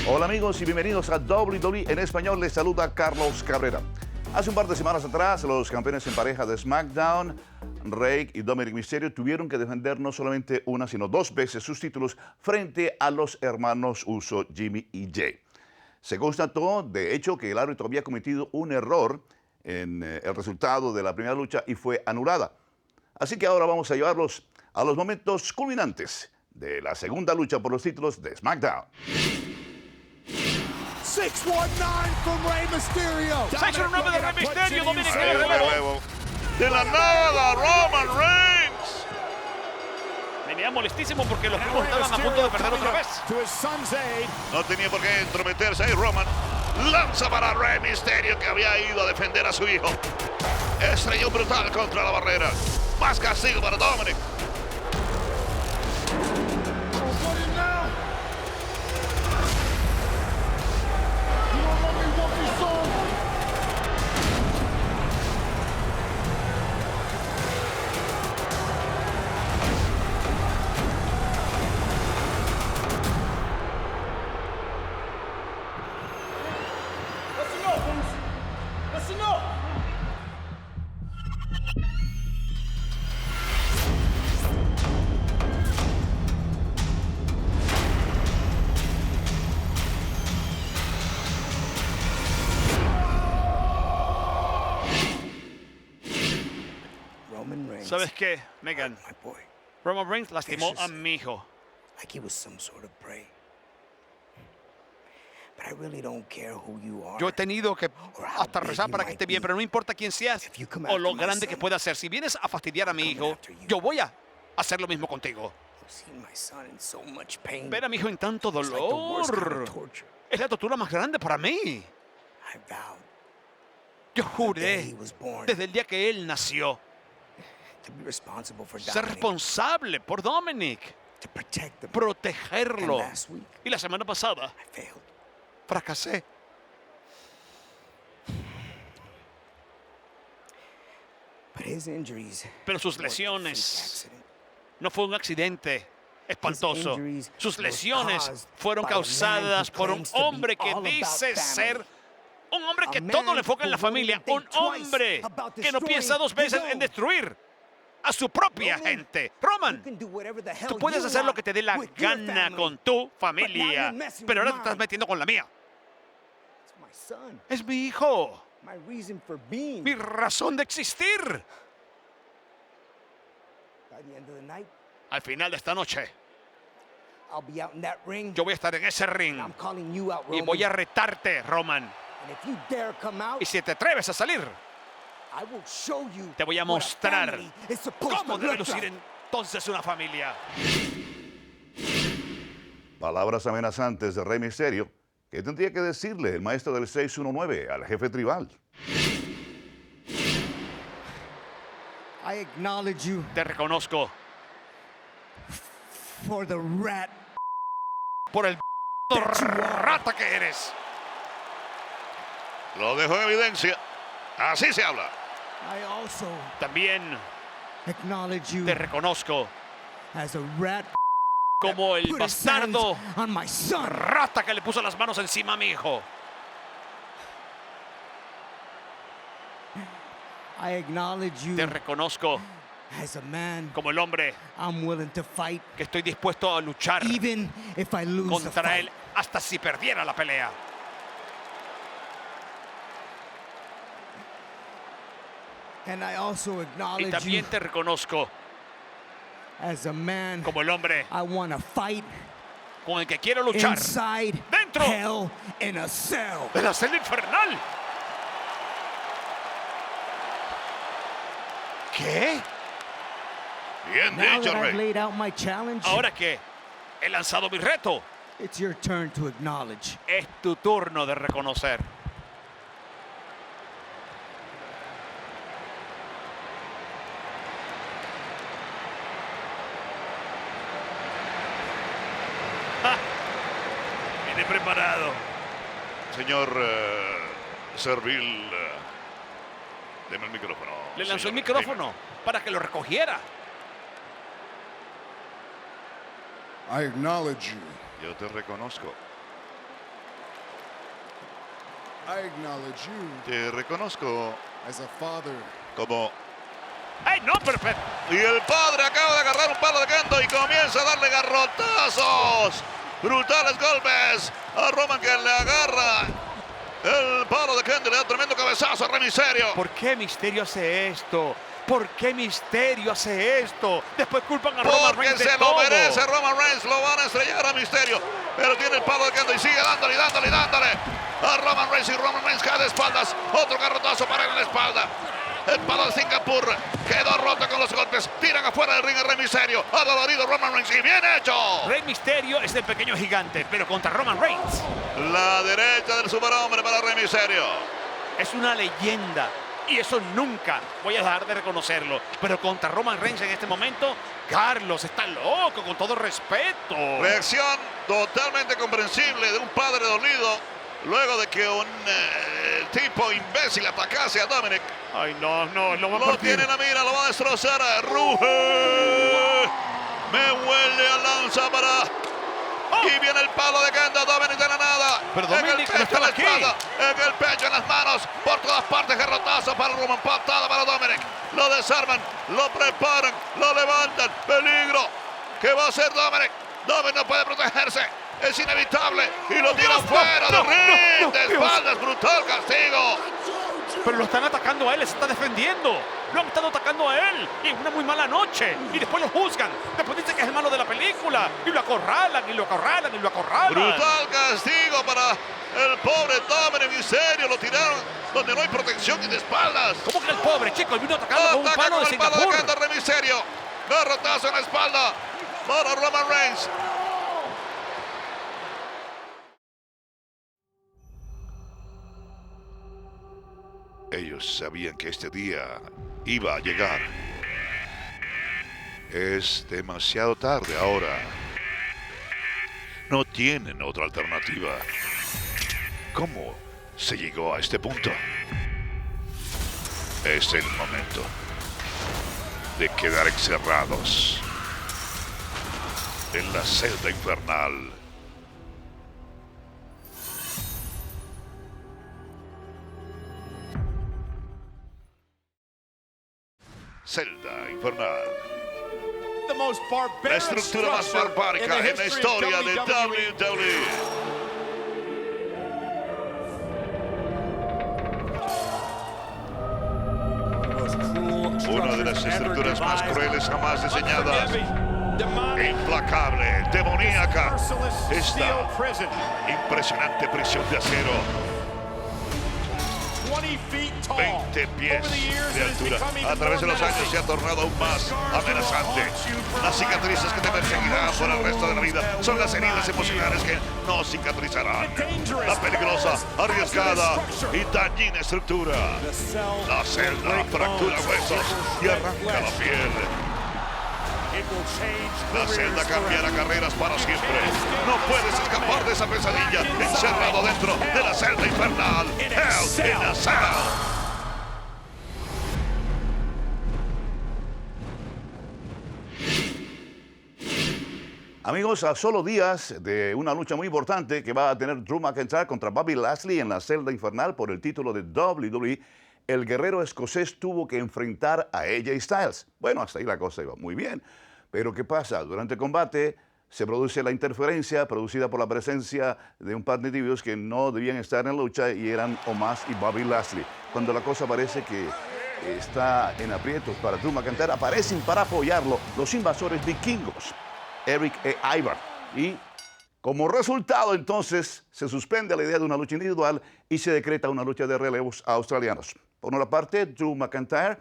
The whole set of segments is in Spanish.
Hola amigos y bienvenidos a WWE en español. Les saluda Carlos Cabrera. Hace un par de semanas atrás, los campeones en pareja de SmackDown, Rey y Dominic Mysterio, tuvieron que defender no solamente una, sino dos veces sus títulos frente a los hermanos Uso, Jimmy y Jay. Se constató, de hecho, que el árbitro había cometido un error en el resultado de la primera lucha y fue anulada. Así que ahora vamos a llevarlos a los momentos culminantes de la segunda lucha por los títulos de SmackDown. 619 from Rey Mysterio. 619 de Rey Mysterio, Dominic Mysterio. De la nada, Roman Reigns. Venía molestísimo porque los primos estaban a punto de perder otra vez. No tenía por qué entrometerse ahí Roman. Lanza para Rey Mysterio, que había ido a defender a su hijo. Estrelló brutal contra la barrera. Más castigo para Dominic. ¿Sabes qué, Megan? Roman Reigns lastimó a mi hijo. Like he was some sort of prey. But I really don't care who you are. Yo he tenido que hasta rezar para que esté bien, pero no importa quién seas o lo grande que pueda ser. Si vienes a fastidiar a mi hijo, yo voy a hacer lo mismo contigo. Ver a mi hijo en tanto dolor es la tortura más grande para mí. Yo juré desde el día que él nació ser responsable por Dominic, protegerlo. Y la semana pasada fracasé. Pero sus lesiones no fue un accidente espantoso. Sus lesiones fueron causadas por un hombre que dice ser un hombre que todo le enfoca en la familia. Un hombre que no piensa dos veces en destruir a su propia gente. Roman, tú puedes hacer lo que te dé la gana con tu familia, pero ahora te estás metiendo con la mía. Es mi hijo. Mi razón de existir. Al final de esta noche, yo voy a estar en ese ring y voy a retarte, Roman. Y si te atreves a salir, te voy a mostrar cómo debe lucir entonces una familia. Palabras amenazantes de Rey Mysterio. ¿Qué tendría que decirle el maestro del 619 al jefe tribal? Te reconozco por el rata que eres. Lo dejó en evidencia. Así se habla. También te reconozco como el bastardo rata que le puso las manos encima a mi hijo. Te reconozco como el hombre que estoy dispuesto a luchar contra él hasta si perdiera la pelea. Y también te reconozco como el hombre con el que quiero luchar dentro de la celda infernal. ¿Qué? Bien dicho, Rey. Ahora que he lanzado mi reto, es tu turno de reconocer. Viene preparado. Señor Servil, deme el micrófono. Le lanzó el señor, micrófono para que lo recogiera. I acknowledge you. Yo te reconozco. I acknowledge you Te reconozco as a father. como... ¡Ay, no, perfecto! Y el padre acaba de agarrar un palo de canto y comienza a darle garrotazos. Brutales golpes a Roman, que le agarra el palo de canto y le da tremendo cabezazo a Rey Mysterio. ¿Por qué Mysterio hace esto? ¿Por qué Mysterio hace esto? Después culpan a Roman Porque Reigns de se todo. lo merece Roman Reigns, lo van a estrellar a Mysterio, pero tiene el palo de canto y sigue dándole y dándole y dándole a Roman Reigns, y Roman Reigns cae de espaldas. Otro garrotazo para él en la espalda. El palo de Singapur quedó roto con los golpes. Tiran afuera del ring a Rey Mysterio. Ha dolorido Roman Reigns y bien hecho. Rey Mysterio es el pequeño gigante, pero contra Roman Reigns La derecha del superhombre para Rey Mysterio. es una leyenda. Y eso nunca voy a dejar de reconocerlo. Pero contra Roman Reigns en este momento, Carlos está loco, con todo respeto. Reacción totalmente comprensible de un padre dolido luego de que un tipo imbécil atacase a Dominic. Ay, no, lo va a Lo partir. tiene en la mira, lo va a destrozar. Ruge. Me huele a lanza para... Y viene el palo de canto, Dominic de la nada. Pero en el Dominic no pecho, en estaba la aquí. espalda, en el pecho, en las manos, por todas partes, garrotazo para Roman, patada para Dominic. Lo desarman, lo preparan, lo levantan. Peligro. ¿Qué va a hacer Dominic? Dominic no puede protegerse. Es inevitable. Y lo tira Dios, fuera no, del ring. no, De Dios. espaldas, brutal castigo. Pero lo están atacando a él, se está defendiendo. Lo han estado atacando a él. Y es una muy mala noche. Y después lo juzgan. Después dicen que es el malo de la película. Y lo acorralan, y lo acorralan, y lo acorralan. Brutal castigo para el pobre Dominic Mysterio. Lo tiraron donde no hay protección y de espaldas. ¿Cómo que el pobre chico? Él vino atacando con un Ataca palo con de el palo de Singapur. canto Rey Mysterio. Garrotazo en la espalda para Roman Reigns. Ellos sabían que este día iba a llegar. Es demasiado tarde ahora. No tienen otra alternativa. ¿Cómo se llegó a este punto? Es el momento de quedar encerrados en la celda infernal. Celda infernal. La estructura más barbárica en la historia de WWE. Una de las estructuras más crueles jamás diseñadas. Implacable, demoníaca. Esta impresionante prisión de acero. 20 pies de altura. A través de los años se ha tornado aún más amenazante. Las cicatrices que te perseguirán por el resto de la vida son las heridas emocionales que no cicatrizarán. La peligrosa, arriesgada y dañina estructura. La celda fractura huesos y arranca la piel. La celda cambiará carreras para siempre. No puedes escapar de esa pesadilla encerrado dentro de la celda infernal. Hell in a Cell. Amigos, a solo días de una lucha muy importante que va a tener Drew McIntyre contra Bobby Lashley en la celda infernal por el título de WWE, el guerrero escocés tuvo que enfrentar a AJ Styles. Bueno, hasta ahí la cosa iba muy bien. Pero ¿qué pasa? Durante el combate se produce la interferencia producida por la presencia de un par de tibios que no debían estar en la lucha y eran Omos y Bobby Lashley. Cuando la cosa parece que está en aprietos para Drew McIntyre, aparecen para apoyarlo los invasores vikingos, Eric e Ivar. Y como resultado, entonces, se suspende la idea de una lucha individual y se decreta una lucha de relevos australianos. Por una parte, Drew McIntyre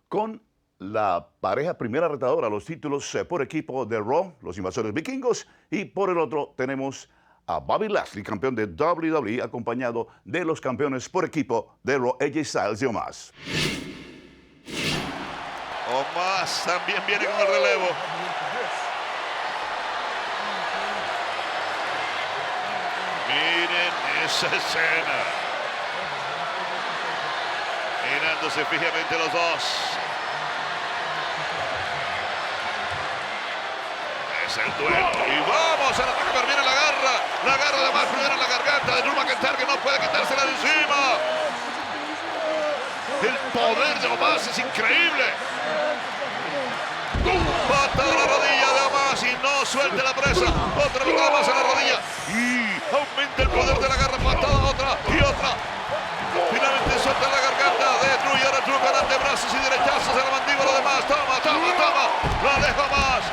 con la pareja primera retadora a los títulos por equipo de Raw, los invasores vikingos, y por el otro tenemos a Bobby Lashley, campeón de WWE, acompañado de los campeones por equipo de Raw, AJ Styles y Omos. Omos también viene con el relevo. Miren esa escena. Mirándose fijamente los dos. es el duelo. Y vamos, el ataque, pero viene la garra de más primero en la garganta de Drew McIntyre, que no puede quitársela de encima. El poder de Omos es increíble. Patada a la rodilla de Omos y no suelte la presa. Otra patada más en la rodilla y aumenta el poder de la garra. Patada, otra y otra. Finalmente suelta la garganta de Drew y ahora Drew con antebrazos y derechazos en la mandíbula de más. Toma. Lo deja más.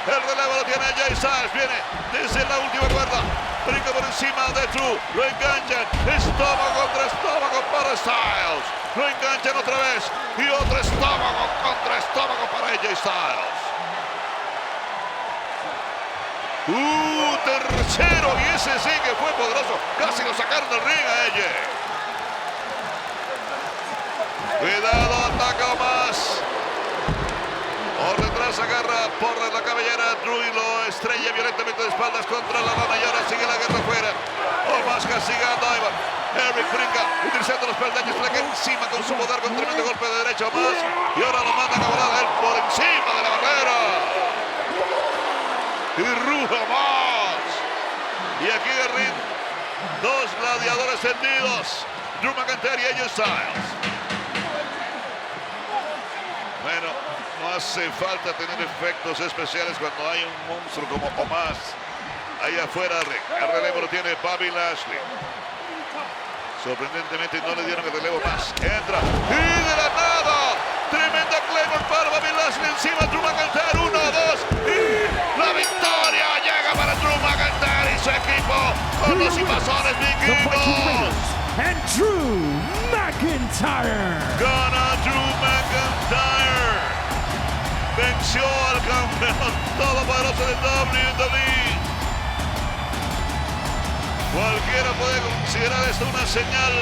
El relevo lo tiene Jay Styles. Viene desde la última cuerda. Brinca por encima de Drew. Lo enganchan. Estómago contra estómago para Styles. Lo enganchan otra vez. Y otro estómago contra estómago para AJ Styles. Tercero. Y ese sí que fue poderoso. Casi lo sacaron del ring a AJ. Cuidado, ataca más. Por detrás agarra por la cabellera Drew y lo estrella violentamente de espaldas contra la lona y ahora sigue la guerra afuera. Omos castigando a Ivan. Eric brinca utilizando los peldaños para que encima con su poder con tremendo golpe de derecha Omos y ahora lo mandan a volar a él por encima de la barrera. Y ruja Omos. Y aquí en el ring, dos gladiadores tendidos. Drew McIntyre y AJ Styles. Bueno, no hace falta tener efectos especiales cuando hay un monstruo como Omos ahí afuera. El relevo lo tiene Bobby Lashley. Sorprendentemente no le dieron el relevo más. Entra y de la nada, tremenda Claymore para Bobby Lashley encima Drew McIntyre. 1, 2 y la victoria llega para Drew McIntyre y su equipo con los invasones vikingos. And Drew McIntyre. Gana Drew McIntyre. Venció al campeón todopoderoso de WWE. Cualquiera puede considerar esto una señal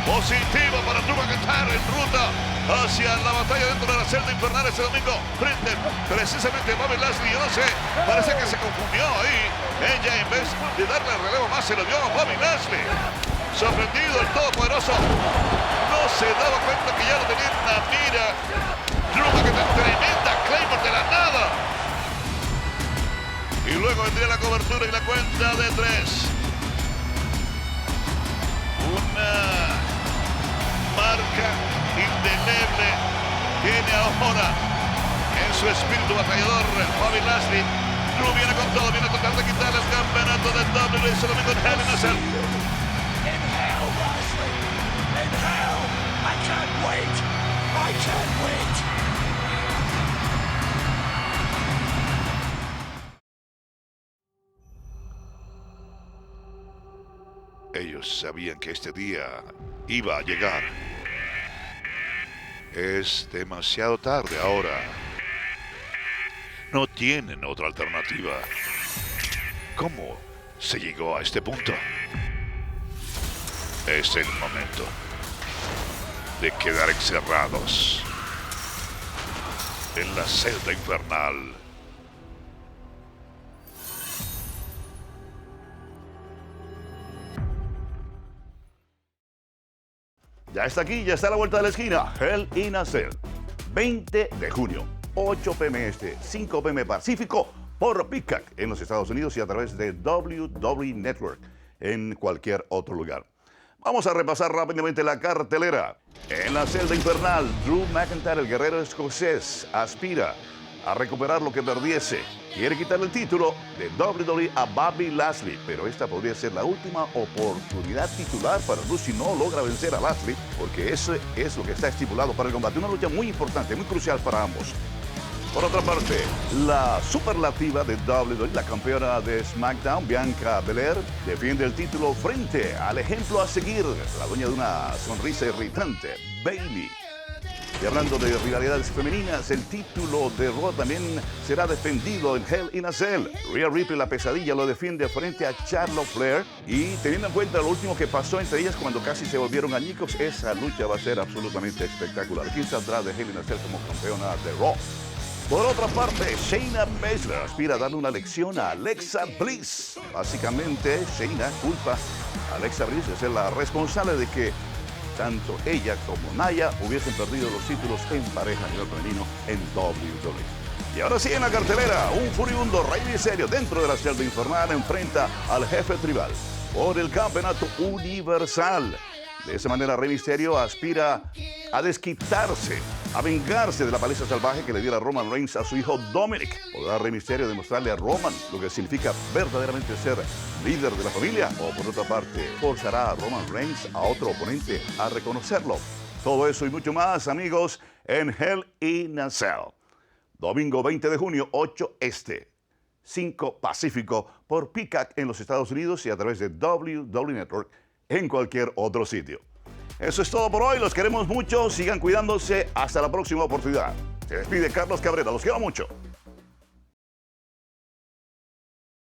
positiva para Drew McIntyre en ruta hacia la batalla dentro de la celda infernal este domingo frente precisamente a Bobby Lashley. Yo no sé, parece que se confundió ahí. Ella en vez de darle el relevo más se lo dio a Bobby Lashley. Sorprendido el todopoderoso, no se daba cuenta que ya lo tenía en la mira. Drew McIntyre, tremenda Claymore de la nada. Y luego vendría la cobertura y la cuenta de 3. Una marca indeleble tiene ahora en su espíritu batallador Bobby Lashley. Drew viene con todo, viene a tratar de quitarle el campeonato de WWE este domingo en Hell in a Cell. I can't wait. Ellos sabían que este día iba a llegar. Es demasiado tarde ahora. No tienen otra alternativa. ¿Cómo se llegó a este punto? Es el momento de quedar encerrados en la celda infernal. Ya está aquí, ya está a la vuelta de la esquina. Hell in a Cell. 20 de junio, 8 p.m. Este, 5 p.m. Pacífico, por Peacock en los Estados Unidos y a través de WWE Network en cualquier otro lugar. Vamos a repasar rápidamente la cartelera. En la celda infernal, Drew McIntyre, el guerrero escocés, aspira a recuperar lo que perdiese. Quiere quitarle el título de WWE a Bobby Lashley, pero esta podría ser la última oportunidad titular para Drew si no logra vencer a Lashley, porque eso es lo que está estipulado para el combate. Una lucha muy importante, muy crucial para ambos. Por otra parte, la superlativa de WWE, la campeona de SmackDown, Bianca Belair, defiende el título frente al ejemplo a seguir, la dueña de una sonrisa irritante, Bayley. Y hablando de rivalidades femeninas, el título de Raw también será defendido en Hell in a Cell. Rhea Ripley, la pesadilla, lo defiende frente a Charlotte Flair. Y teniendo en cuenta lo último que pasó entre ellas cuando casi se volvieron añicos, esa lucha va a ser absolutamente espectacular. ¿Quién saldrá de Hell in a Cell como campeona de Raw? Por otra parte, Shayna Baszler aspira a darle una lección a Alexa Bliss. Básicamente, Shayna culpa a Alexa Bliss de ser la responsable de que tanto ella como Nia hubiesen perdido los títulos en pareja a nivel femenino en WWE. Y ahora sí, en la cartelera, un furibundo Rey Misterio dentro de la celda infernal enfrenta al jefe tribal por el campeonato universal. De esa manera, Rey Misterio aspira a desquitarse, a vengarse de la paliza salvaje que le diera Roman Reigns a su hijo Dominic. ¿Podrá Rey Misterio demostrarle a Roman lo que significa verdaderamente ser líder de la familia? ¿O por otra parte, forzará a Roman Reigns a otro oponente a reconocerlo? Todo eso y mucho más, amigos, en Hell in a Cell. Domingo 20 de junio, 8 Este, 5 Pacífico, por Peacock en los Estados Unidos y a través de WWE Network en cualquier otro sitio. Eso es todo por hoy, los queremos mucho, sigan cuidándose, hasta la próxima oportunidad. Se despide Carlos Cabrera, los quiero mucho.